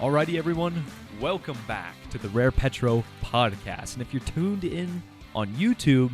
Alrighty, everyone, welcome back to the Rare Petro podcast. And if you're tuned in on YouTube,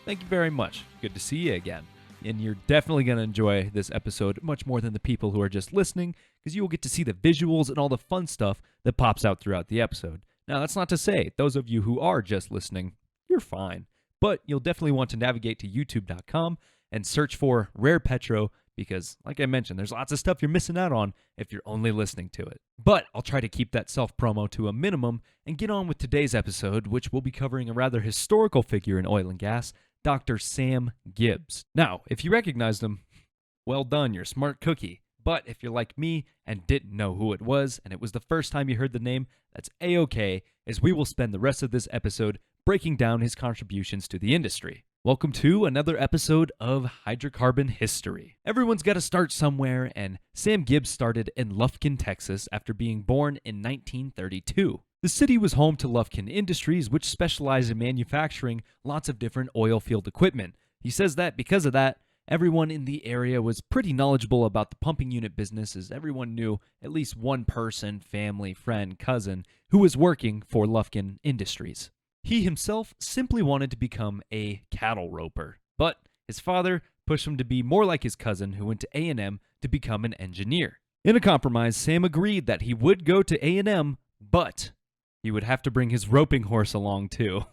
thank you very much. Good to see you again. And you're definitely going to enjoy this episode much more than the people who are just listening, because you will get to see the visuals and all the fun stuff that pops out throughout the episode. Now, that's not to say those of you who are just listening, you're fine. But you'll definitely want to navigate to youtube.com and search for Rare Petro, because, like I mentioned, there's lots of stuff you're missing out on if you're only listening to it. But I'll try to keep that self-promo to a minimum and get on with today's episode, which will be covering a rather historical figure in oil and gas, Dr. Sam Gibbs. Now, if you recognized him, well done, you're a smart cookie. But if you're like me and didn't know who it was, and it was the first time you heard the name, that's A-okay, as we will spend the rest of this episode breaking down his contributions to the industry. Welcome to another episode of Hydrocarbon History. Everyone's got to start somewhere, and Sam Gibbs started in Lufkin, Texas, after being born in 1932. The city was home to Lufkin Industries, which specialized in manufacturing lots of different oil field equipment. He says that because of that, everyone in the area was pretty knowledgeable about the pumping unit business, as everyone knew at least one person, family, friend, cousin, who was working for Lufkin Industries. He himself simply wanted to become a cattle roper, but his father pushed him to be more like his cousin, who went to A&M to become an engineer. In a compromise, Sam agreed that he would go to A&M, but he would have to bring his roping horse along too.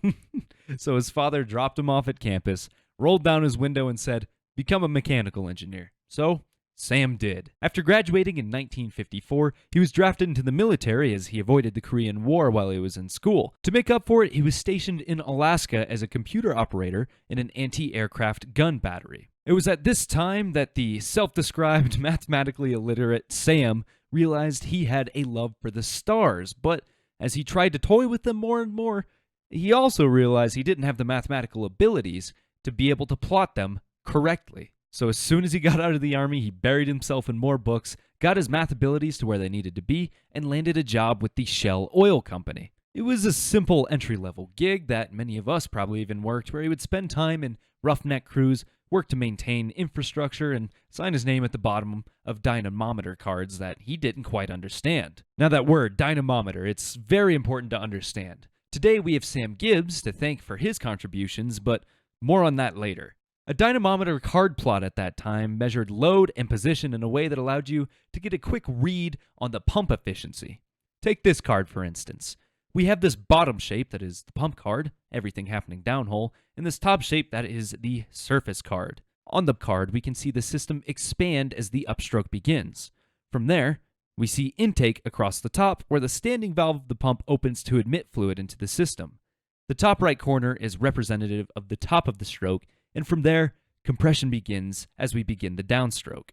So his father dropped him off at campus, rolled down his window and said, "Become a mechanical engineer." So Sam did. After graduating in 1954, he was drafted into the military as he avoided the Korean War while he was in school. To make up for it, he was stationed in Alaska as a computer operator in an anti-aircraft gun battery. It was at this time that the self-described mathematically illiterate Sam realized he had a love for the stars, but as he tried to toy with them more and more, he also realized he didn't have the mathematical abilities to be able to plot them correctly. So as soon as he got out of the army, he buried himself in more books, got his math abilities to where they needed to be, and landed a job with the Shell Oil Company. It was a simple entry-level gig that many of us probably even worked, where he would spend time in roughneck crews, work to maintain infrastructure, and sign his name at the bottom of Dynamometer cards that he didn't quite understand. Now that word, dynamometer, it's very important to understand. Today we have Sam Gibbs to thank for his contributions, but more on that later. A dynamometer card plot at that time measured load and position in a way that allowed you to get a quick read on the pump efficiency. Take this card, for instance. We have this bottom shape that is the pump card, everything happening downhole, and this top shape that is the surface card. On the card, we can see the system expand as the upstroke begins. From there, we see intake across the top, where the standing valve of the pump opens to admit fluid into the system. The top right corner is representative of the top of the stroke, and from there, compression begins as we begin the downstroke.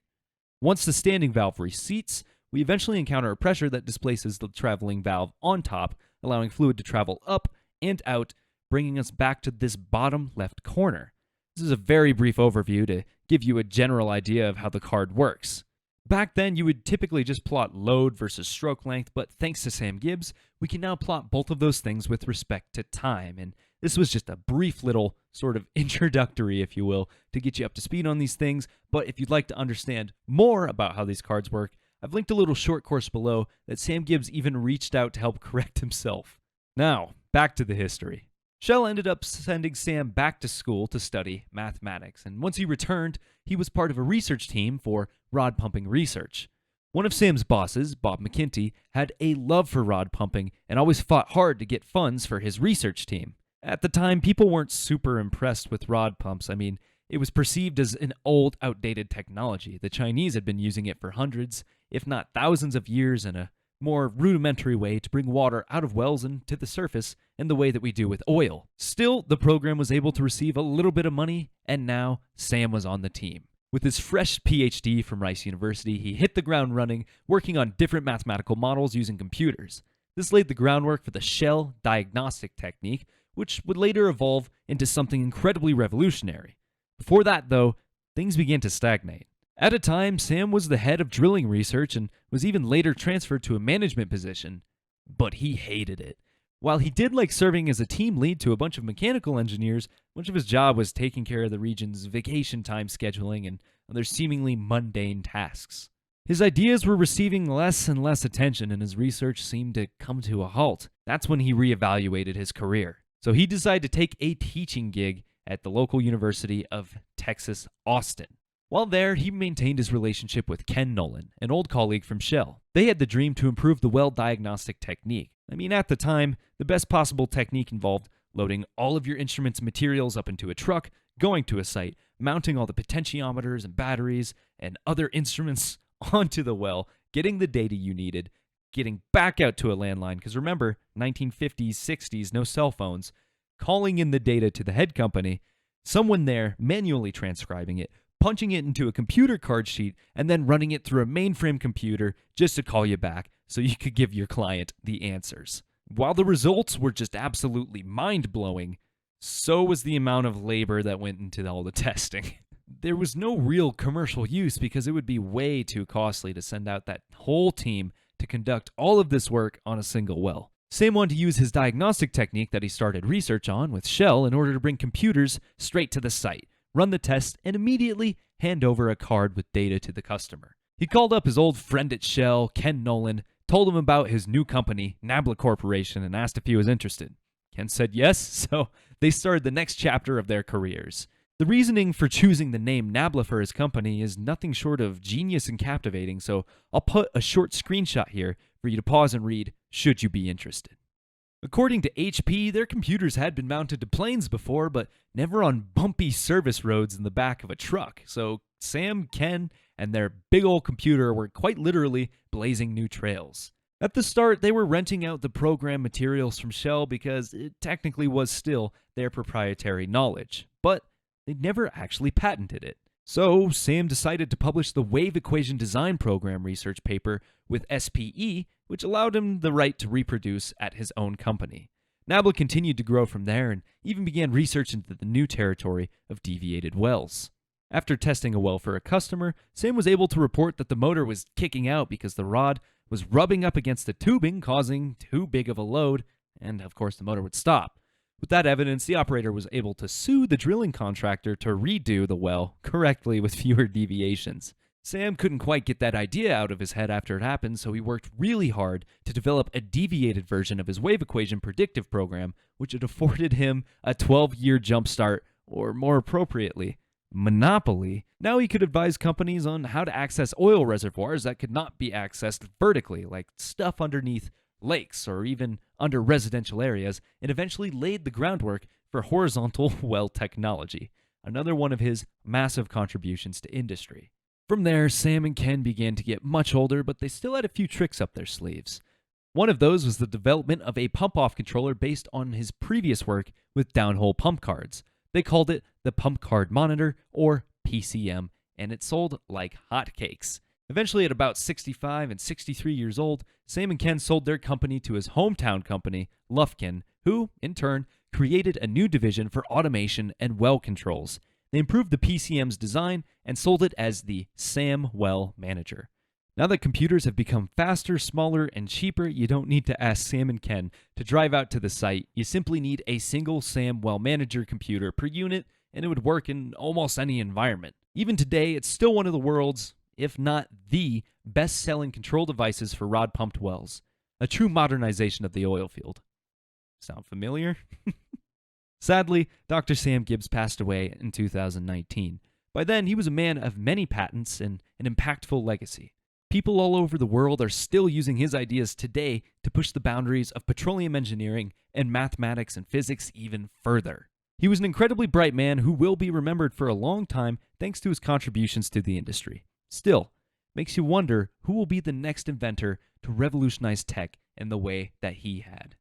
Once the standing valve reseats, we eventually encounter a pressure that displaces the traveling valve on top, allowing fluid to travel up and out, bringing us back to this bottom left corner. This is a very brief overview to give you a general idea of how the card works. Back then, you would typically just plot load versus stroke length, but thanks to Sam Gibbs, we can now plot both of those things with respect to time, and this was just a brief little sort of introductory, if you will, to get you up to speed on these things. But if you'd like to understand more about how these cards work, I've linked a little short course below that Sam Gibbs even reached out to help correct himself. Now, back to the history. Shell ended up sending Sam back to school to study mathematics, and once he returned, he was part of a research team for rod pumping research. One of Sam's bosses, Bob McKinty, had a love for rod pumping and always fought hard to get funds for his research team. At the time, people weren't super impressed with rod pumps. I mean, it was perceived as an old, outdated technology. The Chinese had been using it for hundreds, if not thousands of years in a more rudimentary way to bring water out of wells and to the surface in the way that we do with oil. Still, the program was able to receive a little bit of money, and now Sam was on the team. With his fresh PhD from Rice University, he hit the ground running, working on different mathematical models using computers. This laid the groundwork for the Shell diagnostic technique, which would later evolve into something incredibly revolutionary. Before that, though, things began to stagnate. At a time, Sam was the head of drilling research and was even later transferred to a management position, but he hated it. While he did like serving as a team lead to a bunch of mechanical engineers, much of his job was taking care of the region's vacation time scheduling and other seemingly mundane tasks. His ideas were receiving less and less attention, and his research seemed to come to a halt. That's when he reevaluated his career. So he decided to take a teaching gig at the local University of Texas, Austin. While there, he maintained his relationship with Ken Nolan, an old colleague from Shell. They had the dream to improve the well diagnostic technique. At the time, the best possible technique involved loading all of your instruments and materials up into a truck, going to a site, mounting all the potentiometers and batteries and other instruments onto the well, getting the data you needed, getting back out to a landline, because remember, 1950s, 60s, no cell phones, calling in the data to the head company, someone there manually transcribing it, punching it into a computer card sheet, and then running it through a mainframe computer just to call you back so you could give your client the answers. While the results were just absolutely mind-blowing, so was the amount of labor that went into all the testing. There was no real commercial use because it would be way too costly to send out that whole team to conduct all of this work on a single well. Sam wanted to use his diagnostic technique that he started research on with Shell in order to bring computers straight to the site, run the test, and immediately hand over a card with data to the customer. He called up his old friend at Shell, Ken Nolan, told him about his new company, Nabla Corporation, and asked if he was interested. Ken said yes, so they started the next chapter of their careers. The reasoning for choosing the name Nabla for his company is nothing short of genius and captivating, so I'll put a short screenshot here for you to pause and read, should you be interested. According to HP, their computers had been mounted to planes before, but never on bumpy service roads in the back of a truck, so Sam, Ken, and their big old computer were quite literally blazing new trails. At the start, they were renting out the program materials from Shell because it technically was still their proprietary knowledge, but they never actually patented it. So Sam decided to publish the Wave Equation Design Program research paper with SPE, which allowed him the right to reproduce at his own company. Nabla continued to grow from there and even began research into the new territory of deviated wells. After testing a well for a customer, Sam was able to report that the motor was kicking out because the rod was rubbing up against the tubing, causing too big of a load, and of course the motor would stop. With that evidence, the operator was able to sue the drilling contractor to redo the well correctly with fewer deviations. Sam couldn't quite get that idea out of his head after it happened, so he worked really hard to develop a deviated version of his wave equation predictive program, which had afforded him a 12-year jumpstart, or more appropriately, monopoly. Now he could advise companies on how to access oil reservoirs that could not be accessed vertically, like stuff underneath lakes or even under residential areas, and eventually laid the groundwork for horizontal well technology, another one of his massive contributions to industry. From there, Sam and Ken began to get much older, but they still had a few tricks up their sleeves. One of those was the development of a pump-off controller based on his previous work with downhole pump cards. They called it the Pump Card Monitor, or PCM, and it sold like hotcakes. Eventually, at about 65 and 63 years old, Sam and Ken sold their company to his hometown company, Lufkin, who, in turn, created a new division for automation and well controls. They improved the PCM's design and sold it as the Sam Well Manager. Now that computers have become faster, smaller, and cheaper, you don't need to ask Sam and Ken to drive out to the site. You simply need a single Sam Well Manager computer per unit, and it would work in almost any environment. Even today, it's still one of the world's, if not the, best-selling control devices for rod-pumped wells. A true modernization of the oil field. Sound familiar? Sadly, Dr. Sam Gibbs passed away in 2019. By then, he was a man of many patents and an impactful legacy. People all over the world are still using his ideas today to push the boundaries of petroleum engineering and mathematics and physics even further. He was an incredibly bright man who will be remembered for a long time thanks to his contributions to the industry. Still, makes you wonder who will be the next inventor to revolutionize tech in the way that he had.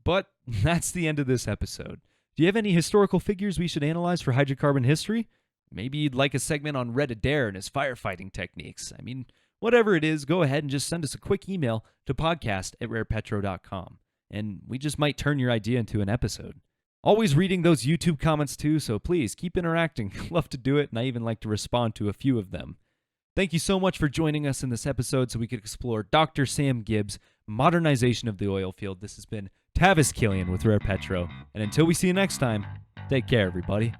But that's the end of this episode. Do you have any historical figures we should analyze for hydrocarbon history? Maybe you'd like a segment on Red Adair and his firefighting techniques. Whatever it is, go ahead and just send us a quick email to podcast@rarepetro.com, and we just might turn your idea into an episode. Always reading those YouTube comments too, so please keep interacting. Love to do it, and I even like to respond to a few of them. Thank you so much for joining us in this episode so we could explore Dr. Sam Gibbs' modernization of the oil field. This has been Tavis Killian with Rare Petro, and until we see you next time, take care, everybody.